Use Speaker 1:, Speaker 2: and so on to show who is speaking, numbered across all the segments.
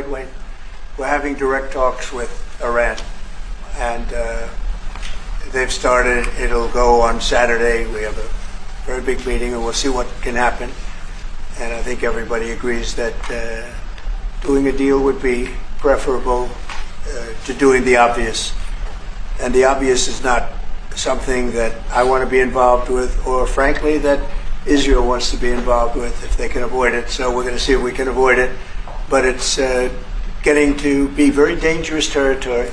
Speaker 1: right, Wayne? We're having direct talks with Iran, and they've started. It'll go on Saturday. We have a very big meeting, and we'll see what can happen. And I think everybody agrees that doing a deal would be preferable to doing the obvious. And the obvious is not something that I want to be involved with, or frankly, that Israel wants to be involved with if they can avoid it. So we're going to see if we can avoid it. But it's getting to be very dangerous territory.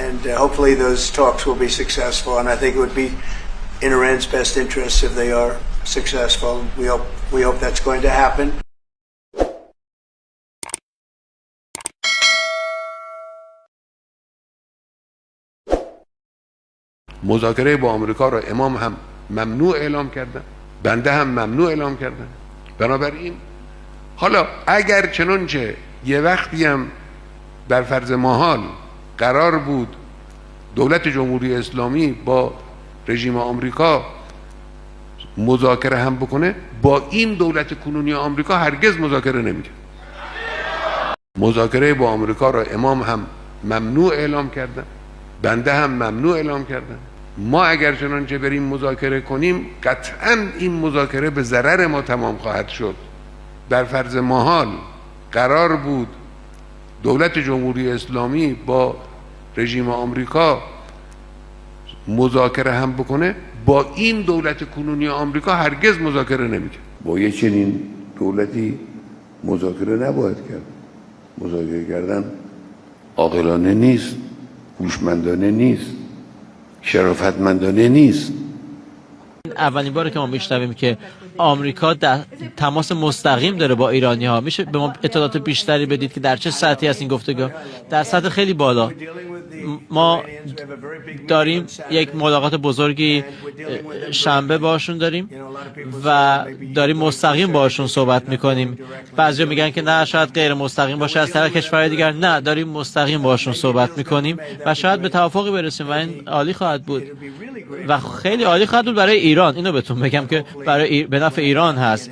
Speaker 1: And hopefully those talks will be successful. And I think it would be in Iran's best interests if they are successful. We hope that's going to happen.
Speaker 2: مذاکره با آمریکا را امام هم ممنوع اعلام کردن، بنده هم ممنوع اعلام کردن. بنابراین حالا اگر چنانچه یه وقتی هم بر فرض محال قرار بود دولت جمهوری اسلامی با رژیم آمریکا مذاکره هم بکنه، با این دولت کنونی آمریکا هرگز مذاکره نمیکنه. مذاکره با آمریکا را امام هم ممنوع اعلام کردن، بنده هم ممنوع اعلام کردن. ما اگر چنانچه بریم مذاکره کنیم، قطعا این مذاکره به ضرر ما تمام خواهد شد. بر فرض محال قرار بود دولت جمهوری اسلامی با رژیم آمریکا مذاکره هم بکنه، با این دولت کنونی آمریکا هرگز مذاکره نمیکنه.
Speaker 3: با یه چنین دولتی مذاکره نباید کرد. مذاکره کردن عاقلانه نیست، هوشمندانه نیست، شرافتمندانه نیست.
Speaker 4: اولین باره که ما میشنویم که آمریکا در تماس مستقیم داره با ایرانی ها. میشه به ما اطلاعات بیشتری بدید که در چه سطحی هست این گفتگو؟ در سطح خیلی بالا. ما داریم یک ملاقات بزرگی شنبه باشون داریم و داریم مستقیم باشون صحبت میکنیم. بعضی میگن که نه شاید غیر مستقیم باشه از طرف کشورهای دیگر. نه، داریم مستقیم باشون صحبت میکنیم و شاید به توافقی برسیم و این عالی خواهد بود و خیلی عالی خواهد بود برای ایران. اینو بهتون بگم که برای به نفع ایران هست.